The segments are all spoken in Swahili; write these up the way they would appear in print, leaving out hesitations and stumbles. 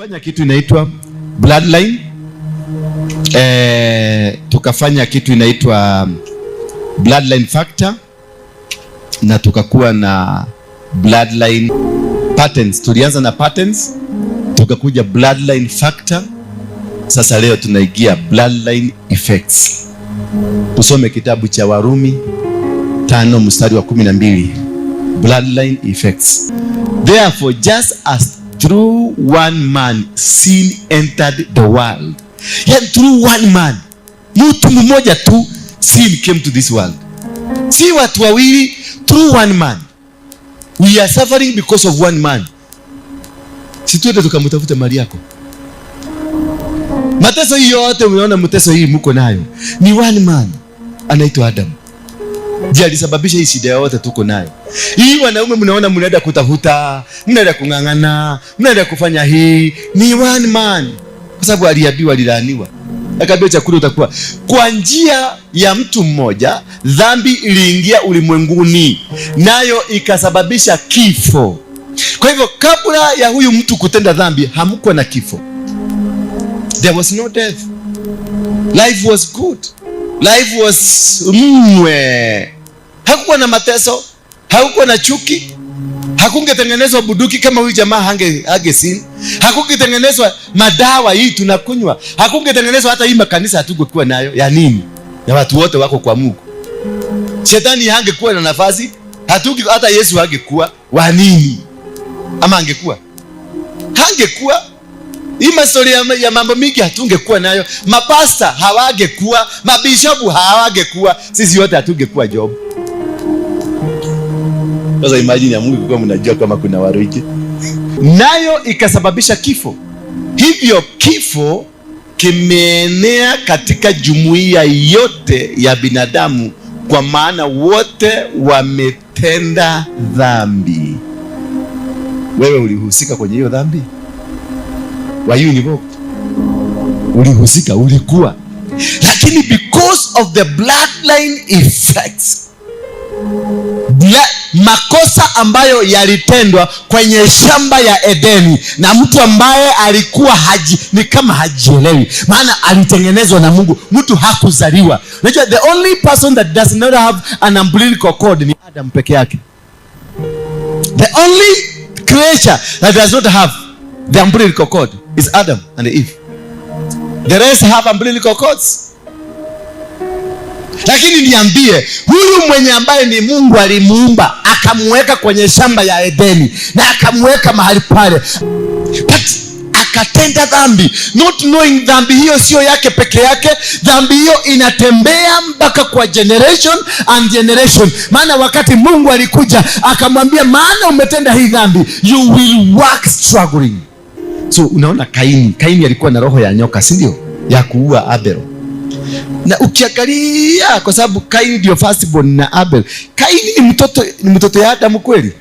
Tulifanya kitu inaitwa Bloodline, tukafanya kitu inaitwa Bloodline Factor, na tukakuwa na Bloodline Patterns. Tulianza na Patterns, tukakuja Bloodline Factor, sasa leo tunaigia Bloodline Effects. Tusome kitabu cha Warumi 5 mstari wa 12. Bloodline Effects. Therefore, just as through one man sin entered the world. Yeah, through one man. Mtu mmoja tu sin came to this world. Si watu wawili, through one man. We are suffering because of one man. Si tuende tukamtafuta mali yako. Mateso hii yote unaona, mateso hii mko nayo ni one man anaitwa Adam. Ndiye alisababisha hii shida yote tuko nayo. Hii wanaume mnaona mnaenda kutafuta, mnaenda kungangana, mnaenda kufanya hii, ni one man. Kwa sababu aliambiwa, alilaaniwa. Akaambiwa chakula utakuwa. Kwa njia ya mtu mmoja dhambi iliingia ulimwenguni, nayo ikasababisha kifo. Kwa hivyo kabla ya huyu mtu kutenda dhambi hamkuwa na kifo. There was no death. Life was good. Life was hakukuwa na mateso, hakukuwa na chuki, hakungetengenezwa buduki kama huyu jamaa hange sin, hakungetengenezwa madawa hii tunakunywa, hakungetengenezwa hata hii makanisa hatungekuwa nayo ya nini, na watu wote wako kwa Mungu. Shetani hangekuwa na nafasi, hata Yesu hangekuwa wa nini, ama hangekuwa hii mastori ya mambo mingi hatungekuwa nayo. Mapasta hawangekuwa, mabishopu hawangekuwa, sisi wote hatungekuwa job. Sasa imagine ya Mungu kwa mnajua kama kuna Waruinge. Nayo ikasababisha kifo. Hivyo kifo kimeenea katika jumuiya yote ya binadamu, kwa maana wote wametenda dhambi. Wewe ulihusika kwenye hiyo dhambi? Waruinge, ulihusika, ulikuwa. Lakini because of the bloodline effects, makosa ambayo yalitendwa kwenye shamba ya Edeni na mtu ambaye alikuwa ni kama hajielewi, maana alitengenezwa na Mungu, mtu hakuzaliwa. Unajua the only person that does not have an umbilical cord ni Adam peke yake. The only creature that does not have the umbilical cord is Adam and Eve. The rest have umbilical cords. Lakini niambie, huyu mwenye ambaye ni Mungu alimuumba, akamweka kwenye shamba ya Edeni na akamweka mahali pale, but akatenda dhambi, not knowing dhambi hiyo sio yake peke yake. Dhambi hiyo inatembea mpaka kwa generation and generation. Maana wakati Mungu alikuja akamwambia, maana umetenda hii dhambi, you will walk struggling. So unaona Kaini alikuwa na roho ya nyoka, si ndio? Ya kuua Abel. Na ukiangalia, kwa sababu Kaini ndio firstborn na Abel. Kaini ni mtoto ya Adamu kweli.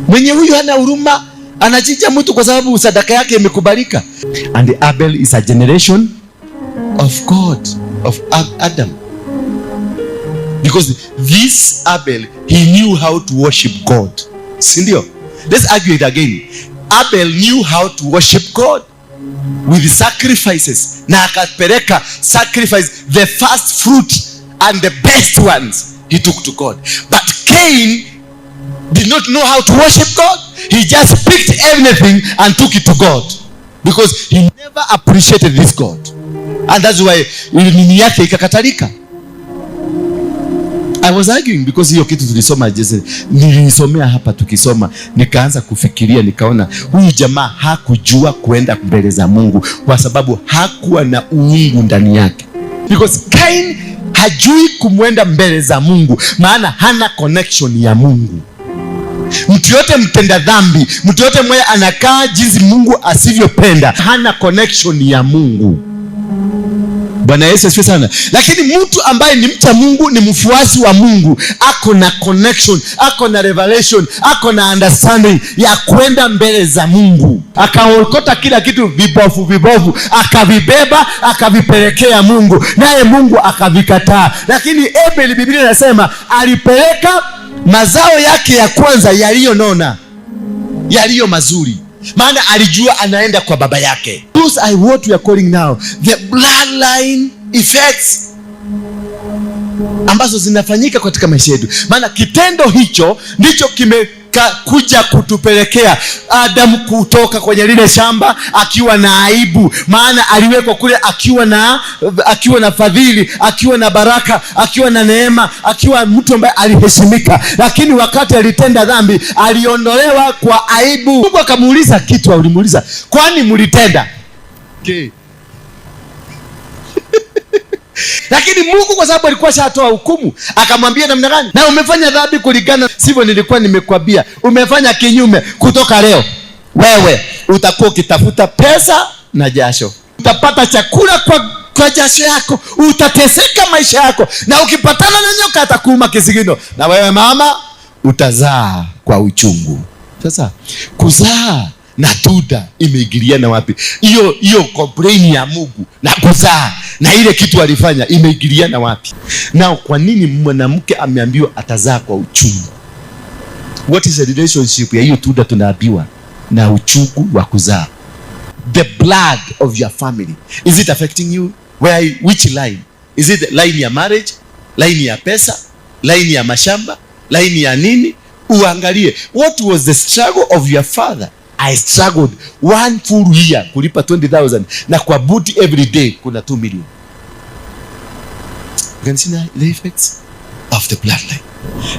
Mwenye huyu hana huruma, anachinja mtu kwa sababu sadaka yake imekubalika. And Abel is a generation of God, of Adam. Because this Abel, he knew how to worship God. Si ndio? Let's argue it again. Abel knew how to worship God with sacrifices, na akapeleka sacrifice, the first fruit and the best ones he took to God. But Cain did not know how to worship God. He just picked everything and took it to God, because he never appreciated this God, and that's why nini yake ikakatalika. I was arguing because hiyo kitu tulisoma nilisomea hapa, tukisoma nikaanza kufikiria, nikaona huyu jamaa hakujua kuenda mbele za Mungu kwa sababu hakuwa na uungu ndani yake. Because Cain hajui kumwenda mbele za Mungu, maana hana connection ya Mungu. Mtu yote mtenda dhambi, mtu yote mwenye anakaa jinsi Mungu asivyopenda, hana connection ya Mungu. Bwana Yesu asifiwe sana. Lakini mtu ambaye ni mcha Mungu, ni mfuasi wa Mungu, ako na connection, ako na revelation, ako na understanding ya kwenda mbele za Mungu. Akaokota kila kitu vibovu, akavibeba, akavipelekea Mungu, naye Mungu akavikataa. Lakini Abel, Biblia inasema alipeleka mazao yake ya kwanza yaliyonona, yaliyo mazuri. maana alijua anaenda kwa baba yake. Those are what we are calling now the bloodline effects ambazo zinafanyika katika maisha yetu. Maana kitendo hicho ndicho kuja kutupelekea Adamu kutoka kwenye lile shamba akiwa na aibu, maana aliwekwa kule akiwa na fadhili, akiwa na baraka, akiwa na neema, akiwa mtu ambaye aliheshimika. Lakini wakati alitenda dhambi, aliondolewa kwa aibu. Mungu akamuuliza kitu, alimuuliza, kwani mlitenda? Okay. Lakini Mungu kwa sababu alikuwa shatoa hukumu, akamwambia namna gani? Na umefanya dhambi kulingana sivyo nilikuwa nimekwambia. Umefanya kinyume. Kutoka leo wewe utakuwa ukitafuta pesa na jasho. Utapata chakula kwa jasho yako. Utateseka maisha yako. Na ukipatana na nyoka atakuuma kisigino. Na wewe mama utazaa kwa uchungu. Sasa kuzaa na tuda imeingiliana wapi? Hiyo complain ya Mungu na kuzaa na ile kitu alifanya imeingiliana wapi? Na kwa nini mwanamke ameambiwa atazaa kwa uchungu? What is the relationship ya hiyo tuda tunaambiwa na uchungu wa kuzaa? The blood of your family, is it affecting you? Which line? Is it line ya marriage, line ya pesa, line ya mashamba, line ya nini? Uangalie, what was the struggle of your father? I struggled 1 full year kulipa 20,000 na kwa buti every day kuna 2 million. You can see the effects of the bloodline.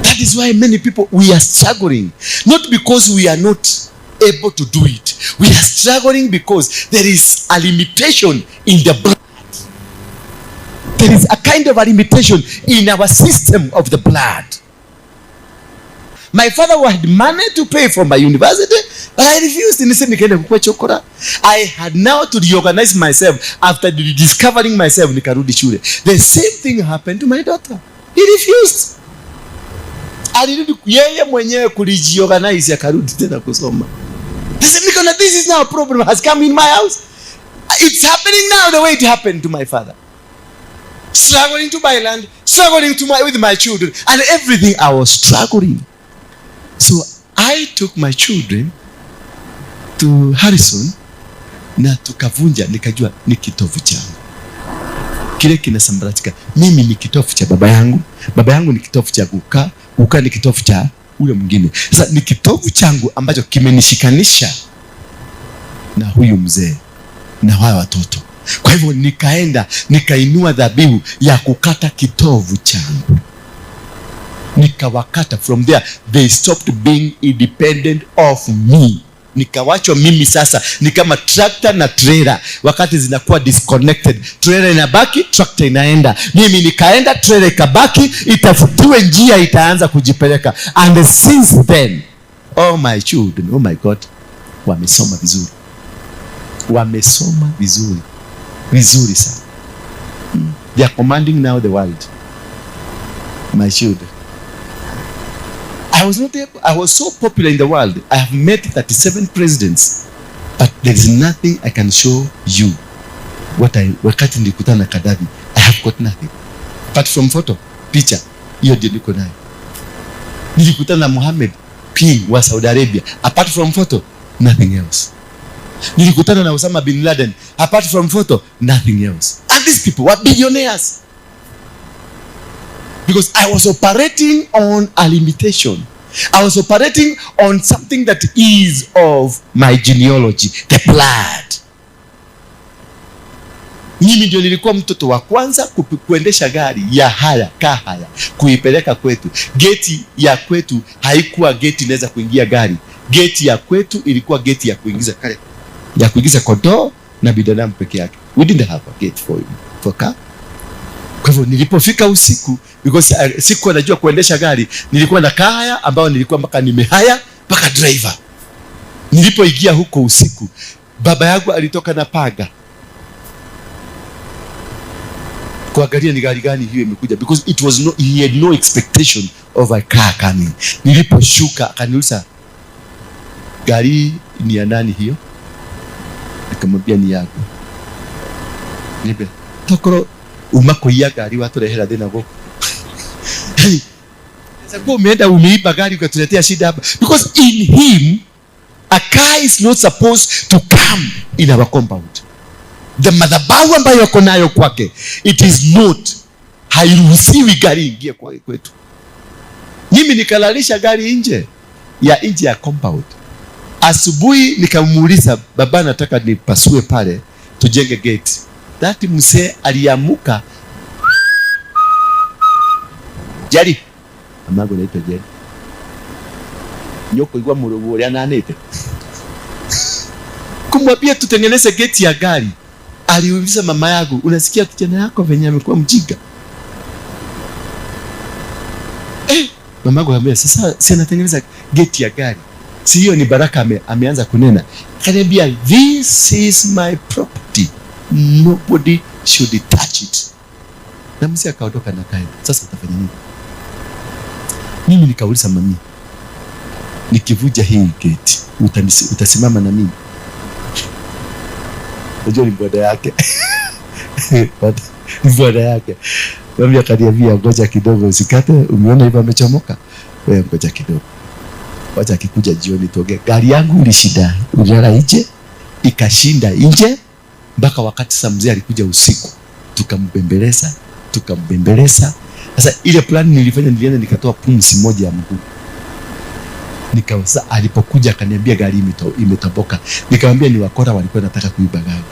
That is why many people, we are struggling, not because we are not able to do it. We are struggling because there is a limitation in the blood. There is a kind of a limitation in our system of the blood. My father had money to pay for my university, but I refused. I had now to reorganize myself after discovering myself. The same thing happened to my daughter. He refused. Alirudi yeye mwenyewe kujiorganize akarudi tena kusoma. This is now a problem has come in my house. It's happening now the way it happened to my father. Struggling to buy land, struggling with my children, and everything I was struggling. So I took my children to Harrison na tukavunja, nikajua ni kitovu changu. Kile kinasambaratika. Mimi ni kitovu cha baba yangu ni kitovu cha kukaa ni kitovu cha ule mwingine. Sasa ni kitovu changu ambacho kimenishikanisha na huyu mzee na hawa watoto. Kwa hivyo nikainua dhabihu ya kukata kitovu changu. Nikawakata. From there they stopped being independent of me. Nikawachwa mimi sasa ni kama tractor na trailer. Wakati zinakuwa disconnected, trailer inabaki, tractor inaenda. Mimi nikaenda, trailer ikabaki, itafutiwe njia, itaanza kujipeleka. And since then, oh my children, oh my God, wamesoma vizuri sana. They are commanding now the world. My children. I was so popular in the world. I have met 37 presidents, but there is nothing I can show you. Wakati nilikutana na Gaddafi, I have got nothing. Apart from photo, picture, hiyo ndio niko nayo. Nilikutana na Mohammed King wa Saudi Arabia. Apart from photo, nothing else. Nilikutana na Osama bin Laden. Apart from photo, nothing else. And these people were billionaires. Because I was operating on a limitation. I was operating on something that is of my genealogy, the blood. Mimi ndio nilikuwa mtoto wa kwanza kuendesha gari ya kahaya kuipeleka kwetu. Geti ya kwetu haikuwa geti inaweza kuingia gari. Geti ya kwetu ilikuwa geti ya kuingiza kondoo na binadamu peke yake. We didn't have a gate for car. Kwa hivyo nilipofika usiku, because sikuwa najua kuendesha gari, nilikuwa na kahaya ambao nilikuwa mpaka nimehaya mpaka driver. Nilipoingia huko usiku, baba yangu alitoka na paga kuangalia ni gari gani hiyo imekuja, because he had no expectation of a car coming. Niliposhuka akaniuliza, gari ni ya nani hiyo? Nikamwambia ni yako. Nibe tokoro umako ya gari waturehera thina goko. Sasa kwa umeenda umeiba gari ukatuletea shida hapa, because in him A car is not supposed to come in our compound. The madhabahu ambayo wako nayo kwake, it is not, hairuhusiwi gari ingie kwa kwetu. Mimi nikalalisha gari nje ya compound. Asubuhi nikamuuliza, baba nataka nipasue pale tujenge gate. That mzee aliamuka. Jari. Amago naitwa Jari. Nyoko igwa murugo ria nanete. Kumwambia tutengeneze gate ya gari. Aliuliza mama yangu, unasikia kijana yako venye amekuwa mjinga? Mama yangu amwambia, sasa si anatengeneza gate ya gari. Si hiyo ni baraka ameanza kunena. Akaniambia, this is my property. Nobody should touch it. Na mzee akaondoka na kaenda. Sasa utafanya nini? Mimi nikauliza mami, nikivuja hii gate, utasimama na mimi? Unajua ni boda yake. Boda yake. Mami akaniambia, ngoja kidogo usikate, umeona hivyo amechomoka. Wewe ngoja kidogo. Wacha akikuja jioni tuongee. Gari yangu ilishida, ulala nje, ikashinda nje mpaka wakati saa mzee alikuja usiku. Tukambembeleza. Sasa ile plan nilienda nikatoa pumzi moja ya mguu. Nikawasa alipokuja akaniambia gari imetoboka. Nikamwambia ni wakora walikuwa nataka kuiba gari.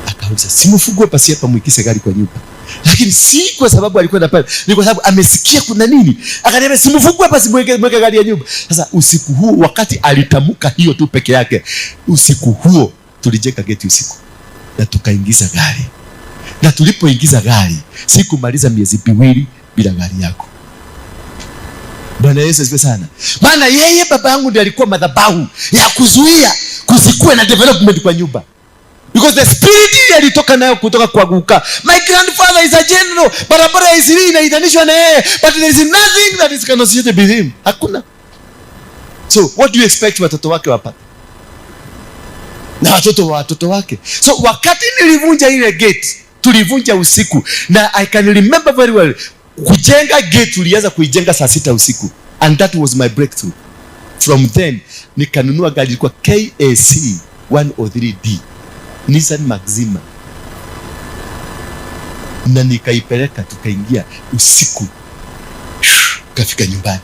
Akauliza, simufungue pasi hapa muikise gari kwa nyumba. Lakini si kwa sababu alikuwa na pale, ni kwa sababu amesikia kuna nini. Akaniambia simufungue pasi mweke gari ya nyumba. Sasa usiku huo, wakati alitamka hiyo tu peke yake, usiku huo tulijenga geti usiku na tukaingiza gari. Na tulipoingiza gari, sikumaliza miezi 2 bila gari yako. Bwana Yesu asifiwe sana. Maana yeye baba yangu ndiye alikuwa madhabahu ya kuzuia kusikue na development kwa nyumba. Because the spirit alitoka nayo kutoka kwa guka. My grandfather is a general. Barabara ya Isiri inaitanishwa na yeye. But there is nothing that is associated with him. Hakuna. So what do you expect watoto wake wapate? Na watoto wake. So wakati nilivunja ile gate, tulivunja usiku. Na I can remember very well, kujenga gate tulianza kuijenga saa 6 usiku. And that was my breakthrough. From then, nikanunua gari ilikuwa KAC 103D. Nissan Maxima. Na nikaipeleka, tukaingia usiku. Kafika nyumbani.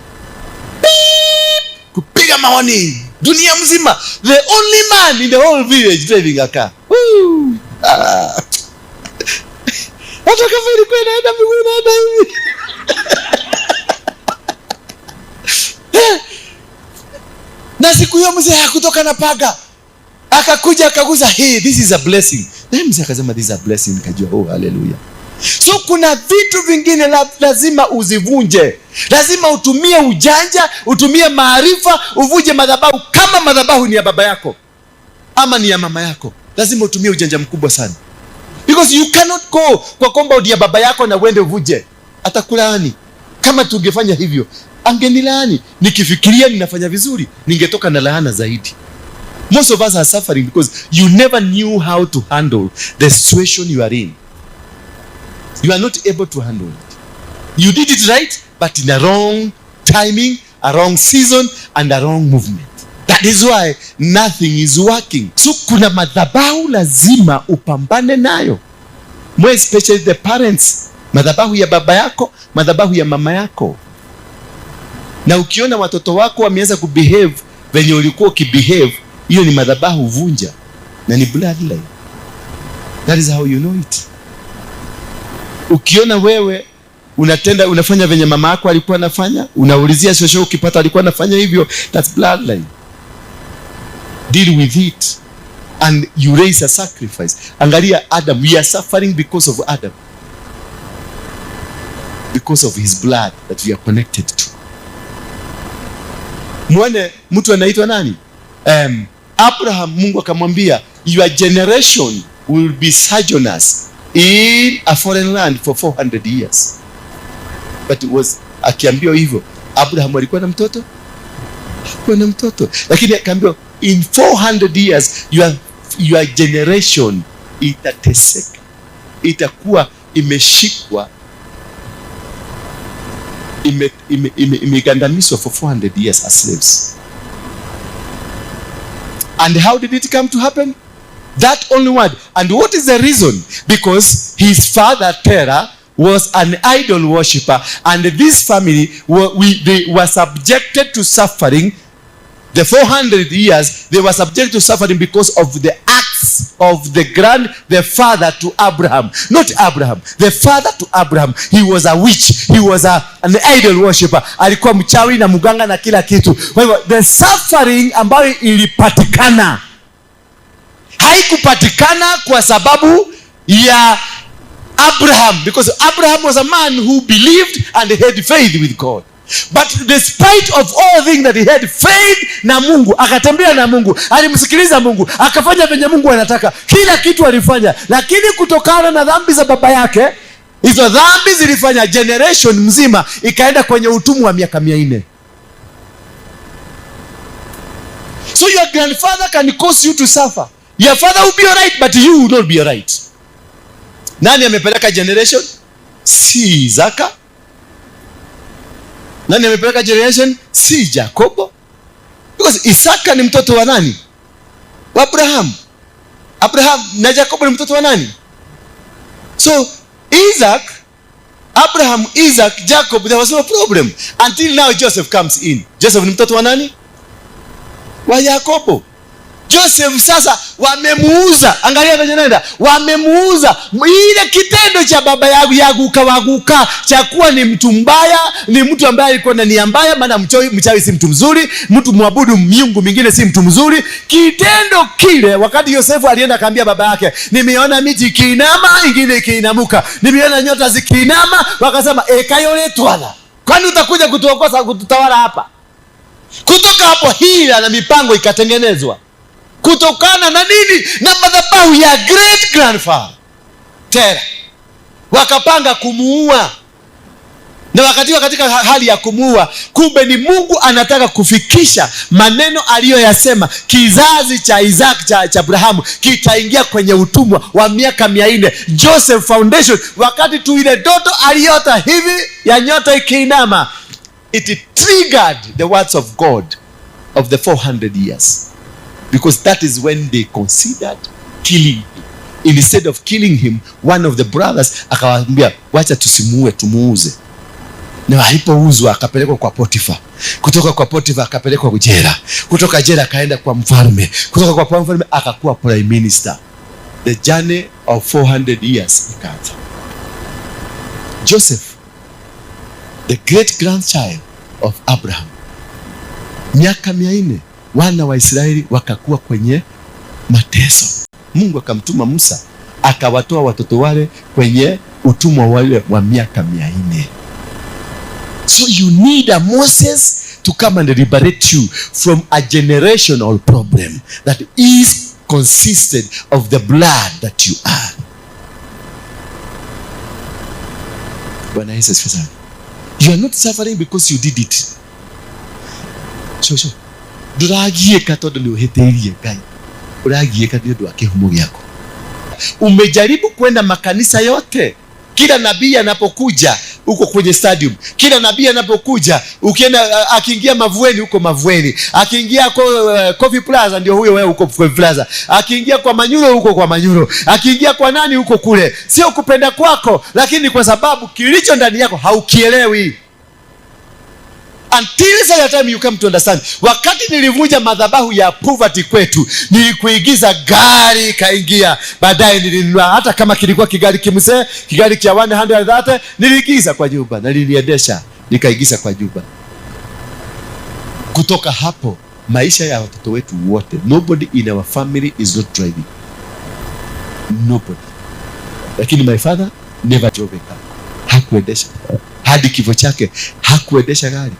Kupiga maoni dunia mzima. The only man in the whole village driving a car. Hata kama ilikuwa inaenda miguu inaenda hivi. Na siku hiyo mzee hakutoka na paga. Akakuja akaguza, hey, this is a blessing. Na mzee akasema this is a blessing. Nikajua, oh hallelujah. So kuna vitu vingine lazima uzivunje. Lazima utumie ujanja, utumie maarifa, uvuje madhabahu. Kama madhabahu ni ya baba yako ama ni ya mama yako, lazima utumie ujanja mkubwa sana. Because you cannot go kwa compound ya baba yako na uende uvuje. Atakulaani. Kama tungefanya hivyo, angenilaani. Nikifikiria ninafanya vizuri, ningetoka na laana zaidi. Most of us are suffering because you never knew how to handle the situation you are in. You are not able to handle it. You did it right, but in a wrong timing, a wrong season, and a wrong movement. That is why nothing is working. So kuna madhabahu lazima upambane nayo. More especially the parents. Madhabahu ya baba yako, madhabahu ya mama yako. Na ukiona watoto wako wameanza kubehave venye ulikuwa ukibehave, hiyo ni madhabahu vunja. Na ni bloodline. That is how you know it. Ukiona wewe unafanya venye mama yako alikuwa anafanya, unaulizia shosho ukipata alikuwa anafanya hivyo, that's bloodline. Deal with it and you raise a sacrifice. Angalia Adam, we are suffering because of Adam. Because of his blood that we are connected to. Muone mtu anaitwa nani? Abraham, Mungu akamwambia, your generation will be sojourners in a foreign land for 400 years. But it was akiambiwa hivyo, Abraham alikuwa na mtoto? Hakuwa na mtoto. Lakini akaambiwa in 400 years your generation itateseka. Itakuwa imeshikwa, imegandamizwa for 400 years as slaves. And how did it come to happen? That only word. And what is the reason? Because his father Terah was an idol worshipper, and this family they were subjected to suffering. The 400 years they were subjected to suffering because of the acts of the father to Abraham. Not Abraham, the father to Abraham. He was a witch, he was an idol worshipper. Alikuwa mchawi na muganga na kila kitu. Kwa hivyo the suffering ambayo ilipatikana haikupatikana kwa sababu ya Abraham, because Abraham was a man who believed and had faith with God. But despite of all things that he had faith na Mungu, akatembea na Mungu, alimsikiliza Mungu, akafanya venye Mungu anataka, kila kitu alifanya. Lakini kutokana na dhambi za baba yake, hizo dhambi zilifanya generation mzima ikaenda kwenye utumwa wa miaka 400. So your grandfather can cause you to suffer. Your father will be alright, but you will not be alright. Nani amepeleka generation? Si Isaka. Nani amepeleka generation? Si Jacobo. Because Isaka ni mtoto wa nani? Wa Abraham. Abraham na Jacobo ni mtoto wa nani? So Isaac, Abraham, Isaac, Jacob, there was no problem until now Joseph comes in. Joseph ni mtoto wa nani? Wa Jacobo. Joseph sasa wamemuuza. Angalia kwenye nenda, wamemuuza. Ile kitendo cha baba yangu yaguka cha kuwa ni mtu mbaya, ni mtu ambaye alikuwa na nia mbaya, maana mchawi si mtu mzuri, mtu muabudu miungu mingine si mtu mzuri. Kitendo kile, wakati Yosefu alienda akaambia baba yake, nimeona miti ikiinama ingine ikiinamuka, nimeona nyota zikiinama, wakasema ekayoletwala, kwani utakuja kutuokosa kututawala hapa? Kutoka hapo hila na mipango ikatengenezwa. Kutokana na nini? Na madhabahu ya great grandfather Terah. Wakapanga kumuua. Na wakati katika hali ya kumuua, kumbe ni Mungu anataka kufikisha maneno aliyoyasema, kizazi cha Isaac cha Abrahamu kitaingia kwenye utumwa wa miaka 400. Joseph Foundation, wakati tu ile ndoto aliota hivi ya nyota ikiinama, it triggered the words of God of the 400 years. Because that is when they considered killing him. Instead of killing him, one of the brothers akawaambia, wacha tusimuue, tumuuze. Na alipouzwa akapelekwa kwa Potifa. Kutoka kwa Potifa akapelekwa jela. Kutoka jela akaenda kwa mfalme. Kutoka kwa mfalme akakuwa prime minister. The journey of 400 years ikaanza. Joseph, the great grandchild of Abraham, miaka 400 wana wa Israeli wakakuwa kwenye mateso. Mungu akamtuma Musa akawatoa watoto wale kwenye utumwa wale wa miaka 400. So you need a Moses to come and liberate you from a generational problem that is consisted of the blood that you are. Bwana Yesu asifiwe. You are not suffering because you did it. Sure. Duragieka todo ni uheterie Ngai. Uragieka ndio ndo akihumo yako. Umejaribu kwenda makanisa yote. Kila nabii anapokuja uko kwenye stadium. Kila nabii anapokuja ukienda, akiingia Mavueni uko Mavueni. Akiingia kwa Coffee Plaza ndio huyo wewe uko Coffee Plaza. Akiingia kwa Manyuro uko kwa Manyuro. Akiingia kwa nani uko kule. Sio kupenda kwako, lakini kwa sababu kilicho ndani yako haukielewi. Until such time you come to understand. Wakati nilivunja madhabahu ya poverty kwetu, nilikuigiza gari kaingia, baadaye nilinunua, hata kama kilikuwa kigari kimse, kigari kia 130, niliigiza kwa nyumba, na niliendesha nikaigiza kwa nyumba. Kutoka hapo maisha ya watoto wetu wote, nobody in our family is not driving. Nobody. Lakini my father never drove a car. Hakuendesha. Hadi kifo chake hakuendesha gari.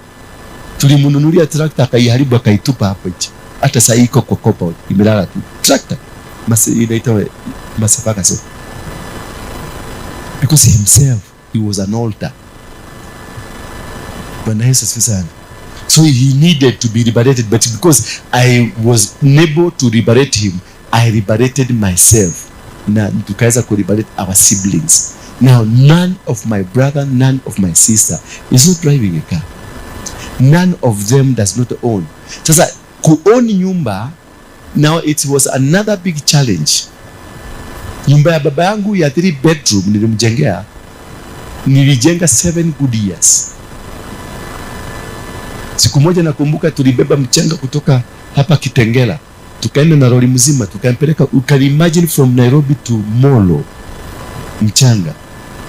Tulimununulia trakta akaiharibu akaitupa hapo nje. Hata sasa iko kwa compound imelala tu. Trakta inaitwa Masafaka so. Because himself he was an altar. Bwana Yesu asifiwe. So he needed to be liberated, but because I was unable to liberate him, I liberated myself. Na tukaweza ku liberate our siblings. Now none of my brother, none of my sister is not driving a car. None of them does not own. Sasa kuoni nyumba Now it was another big challenge. Nyumba ya baba yangu ya 3 bedroom nilimjengea, nilijenga 7 good years. Siku moja nakumbuka tulibeba mchanga kutoka hapa Kitengela, tukaenda na lori mzima tukampeleka, you can imagine from Nairobi to Molo, mchanga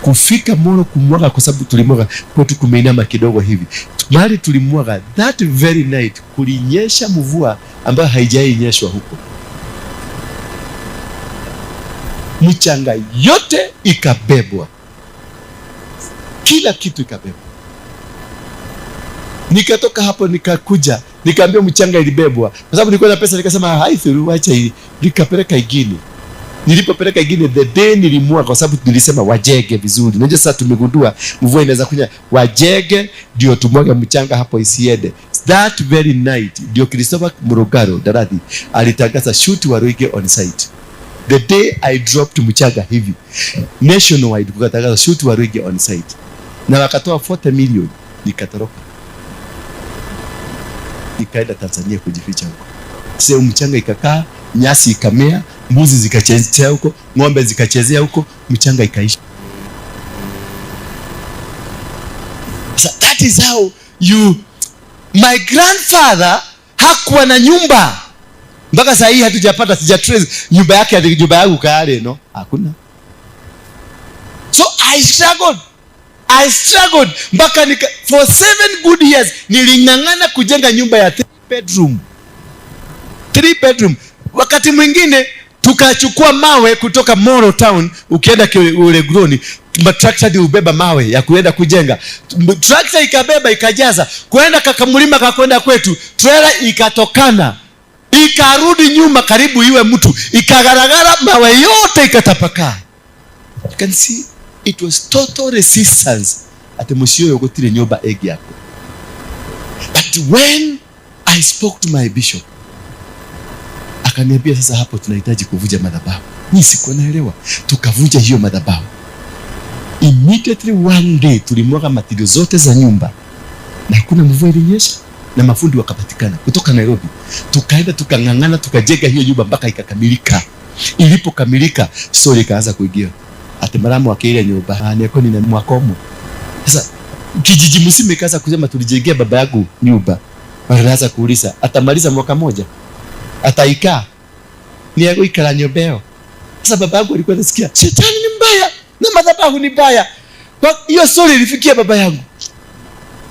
kufika Molo kumwaga, kwa sababu tulimwaga kwetu kumeinama kidogo hivi. Mahali tulimwaga, that very night kulinyesha mvua ambayo haijainyeshwa huko. Mchanga yote ikabebwa, kila kitu ikabebwa. Nikatoka hapo nikakuja, nikaambia mchanga ilibebwa, kwa sababu nilikuwa na pesa, nikasema haithuru, acha hii, nikapeleka ingine. Nilipopeleka ingine, the day nilimwaga, kwa sababu nilisema wajege vizuri. Unajua sasa tumegundua mvua inaweza kunya, wajege ndio tumwaga mchanga hapo isiende. That very night ndio Christopher Murugaro Daradi alitangaza shoot Waruinge on site. The day I dropped mchanga hivi, nationwide kukatangaza shoot Waruinge on site, na wakatoa 40 million. Nikatoroka nikaenda Tanzania kujificha huko. Sasa mchanga ikakaa, nyasi ikamea, mbuzi zikachezea huko, ng'ombe zikachezea huko, mchanga ikaisha. So that is how you, my grandfather hakuwa na nyumba mpaka saa hii hatujapata, sijatrace nyumba yake hadi nyumba yangu kale, no, hakuna. So I struggled mpaka for 7 good years niling'ang'ana kujenga nyumba ya 3 bedroom. Wakati mwingine tukachukua mawe kutoka Moro town, ukienda ule groni, matrakta ndio ubeba mawe ya kuenda kujenga. Trakta ikabeba ikajaza, kwenda Kakamulima kakwenda kwetu, trailer ikatokana, ikarudi nyuma karibu iwe mtu, ikagaragara, mawe yote ikatapakaa. You can see it was total resistance. Ate mwisho yogotire nyoba egi yako. But when I spoke to my bishop, akaniambia sasa hapo tunahitaji kuvunja madhabahu. Mimi sikuwa naelewa. Tukavunja hiyo madhabahu. Immediately one day tulimwaga material zote za nyumba, na hakuna mvua ilinyesha, na mafundi wakapatikana kutoka Nairobi. Tukaenda tukang'ang'ana tukajenga hiyo nyumba mpaka ikakamilika. Ilipokamilika, story ikaanza kuingia. Ate maramu wakeile nyumba aneko ni mwakomo. Sasa kijiji msime kaza kusema tulijengea baba yangu nyumba. Wakaanza kuuliza atamaliza mwaka moja, ataikaa ni yako ikala nyobeo. Sasa baba yangu alikuwa anasikia shetani ni mbaya na madhabahu ni mbaya. Kwa hiyo story ilifikia baba yangu,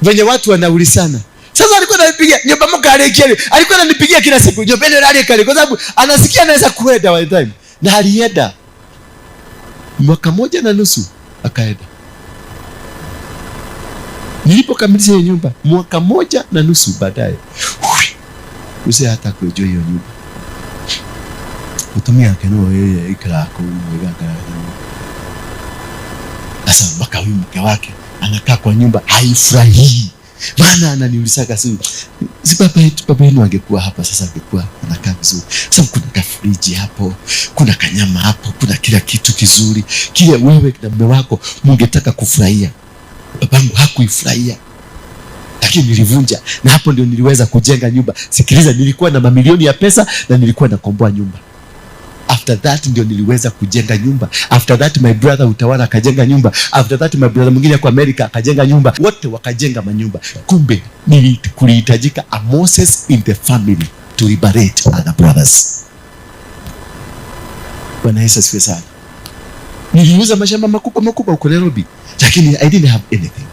venye watu wanaulizana. Sasa alikuwa ananipigia nyumba mkale kile, alikuwa ananipigia kila siku nyumba ile rali kale, kwa sababu anasikia anaweza kuenda one time, na alienda mwaka moja na nusu akaenda. Nilipokamilisha hiyo nyumba mwaka moja na nusu baadaye, usi hata kujua hiyo nyumba utumia keno yeye ikala kuigaga. Sasa mpaka huyu mke wake anakaa kwa nyumba haifurahi, maana ananiuliza kasi baba yenu angekuwa hapa sasa angekuwa anakaa vizuri. Sasa kuna kafriji hapo, kuna kanyama hapo, kuna kila kitu kizuri kile wewe na mume wako mungetaka kufurahia. Babangu hakuifurahia, lakini nilivunja, na hapo ndio niliweza kujenga nyumba. Sikiliza, nilikuwa na mamilioni ya pesa na nilikuwa nakomboa nyumba. After that ndio niliweza kujenga nyumba. After that my brother Utawala akajenga nyumba. After that my brother mwingine kwa America akajenga nyumba. Wote wakajenga manyumba. Kumbe kulihitajika a Moses in the family to liberate other brothers. Bwana Yesu asifiwe sana. Niliuza mashamba makubwa huko Nairobi, lakini I didn't have anything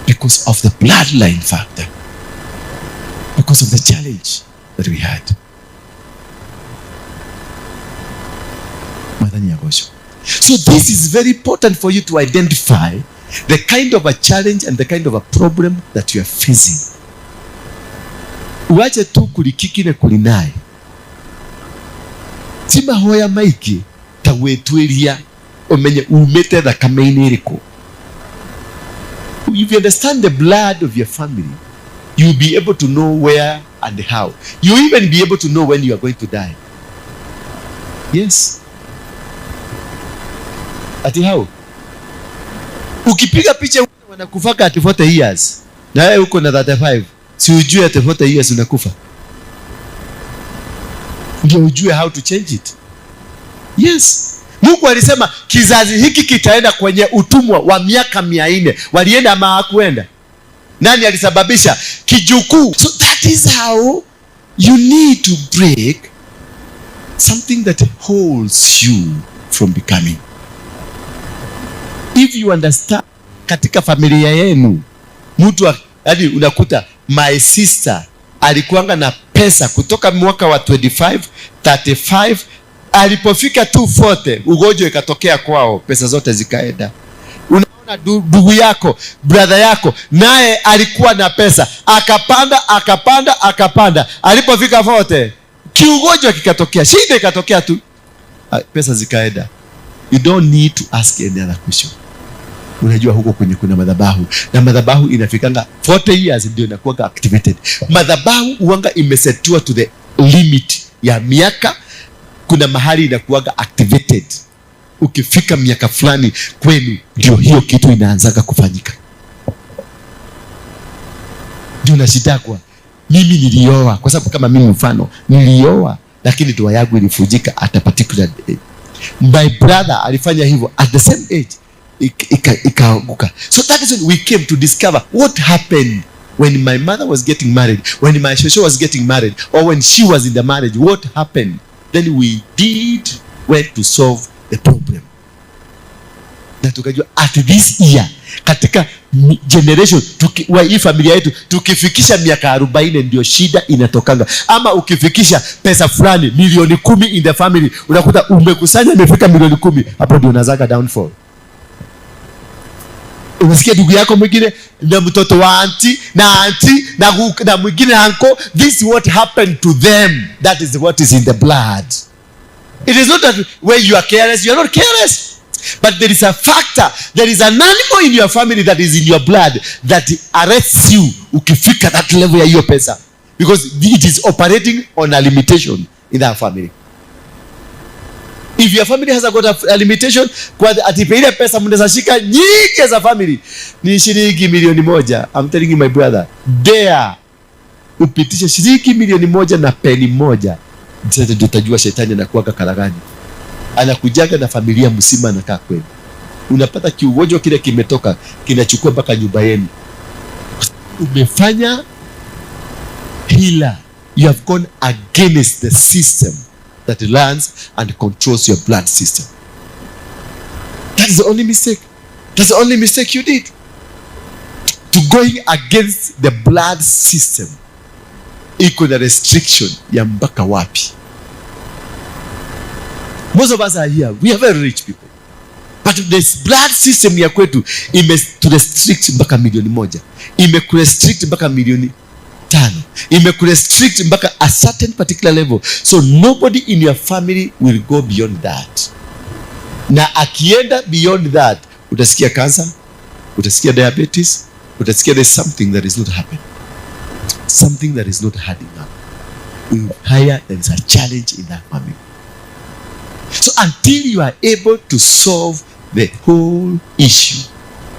because of the bloodline factor, because of the challenge that we had. So this is very important for you to identify the kind of a challenge and the kind of a problem that you are facing. Uache tu kulikikine kulinae. Sima hoya maiki tawetwelia omenye umete da kamaini eriko. If you understand the blood of your family, you'll be able to know where and how. You'll even be able to know when you are going to die. Yes. Ati how? Ukipiga picha wanakufaka at 40 years. Na wewe uko na 35. Si ujue at 40 years unakufa. ndio ujue how to change it. Yes, Mungu alisema kizazi hiki kitaenda kwenye utumwa wa miaka 400. Walienda ama hawakuenda? Nani alisababisha? Kijukuu. So that is how you need to break something that holds you from becoming. If you understand, katika familia yenu mtu hadi unakuta my sister alikuanga na pesa kutoka mwaka wa 25, 35, alipofika 240 ugonjwa ikatokea kwao, pesa zote zikaenda. Unaona ndugu yako, brother yako, naye alikuwa na pesa, akapanda, alipofika 40 kiugonjwa kikatokea, shida ikatokea tu, pesa zikaenda. You don't need to ask any other question. Unajua huko kwenye kuna madhabahu, na madhabahu inafikanga 40 years ndio inakuwa activated. Madhabahu uanga imesetiwa to the limit ya miaka. Kuna mahali inakuwa activated. Ukifika miaka fulani kwenu, ndio hiyo kitu inaanzaga kufanyika. Ndio nashidakwa. Mimi nilioa, kwa sababu kama mimi mfano nilioa, lakini ndoa yangu ilifujika at a particular age. My brother alifanya hivyo at the same age, ikaanguka. So that is when we came to discover what happened when my mother was getting married, when my shosho was getting married, or when she was in the marriage. What happened? Then we went to solve the problem. Na tukajua at this year, katika generation wa hii familia yetu, tukifikisha miaka 40 ndio shida inatokanga. Ama ukifikisha pesa fulani milioni 10 in the family, unakuta umekusanya imefika milioni 10, hapo ndio unazaga downfall. Unasikia ndugu yako mwingine na mtoto wa auntie na mwingine uncle, this is what happened to them. That is what is in the blood. It is not that when you are careless, you are not careless. But there is a factor, there is an animal in your family that is in your blood that arrests you ukifika that level ya hiyo pesa, because it is operating on a limitation in that family. If your family has got a limitation, kwa atipe ile pesa mnaweza shika nyingi as a family ni shilingi milioni 1. I'm telling you my brother, there upitishe shilingi milioni 1 na peni 1, sasa ndio utajua shetani anakuwa karagani. Anakujaga na familia msima anakaa kwenu. Unapata kiugonjwa kile kimetoka, kinachukua mpaka nyumba yenu. Umefanya hila. You have gone against the system that learns and controls your blood system. That is the only mistake. That's the only mistake you did. To going against the blood system. Iko na restriction ya mpaka wapi. Most of us are here. We are very rich people. But this blood system ya kwetu to restrict mpaka milioni 1. Imeku-restrict mpaka milioni 5. Imeku-restrict mpaka a certain particular level. So nobody in your family will go beyond that. Na akienda beyond that, utasikia cancer, utasikia diabetes, utasikia there's something that is not happening. Something that is not adding up. Higher, there is a challenge in that family. So until you are able to solve the whole issue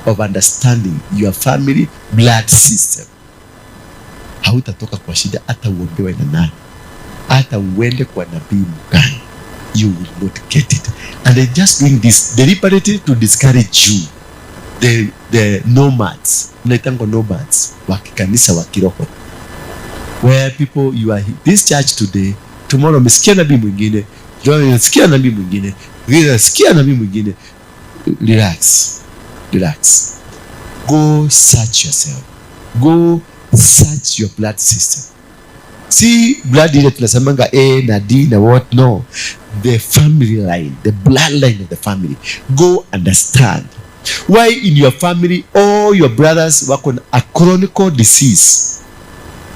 of understanding your family blood system, hautatoka kwa shida hata uombewe na nani, hata uende kwa nabii mgani, you will not get it. And they're just doing this deliberately to discourage you. The nomads, mnaitango nomads wa kanisa wa kiroho, where people, you are this church today, tomorrow msikia nabii mwingine, sikia nabii mwingine, sikia nabii mwingine. Relax. Go search yourself. Go search your blood system. See blood ile tunasemanga A na D na what? No. The family line, the bloodline of the family. Go understand. Why in your family all your brothers wako na a chronic disease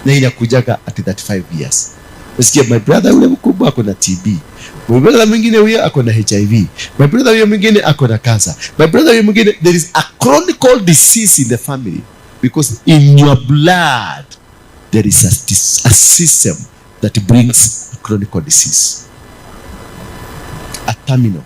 na inakujaga at 35 years. Usikia my brother yule mkubwa ako na TB. My brother mwingine huyo ako na HIV. My brother huyo mwingine ako na cancer. My brother huyo mwingine, there is a chronic disease in the family because in your blood there is a system that brings chronic disease. A terminal.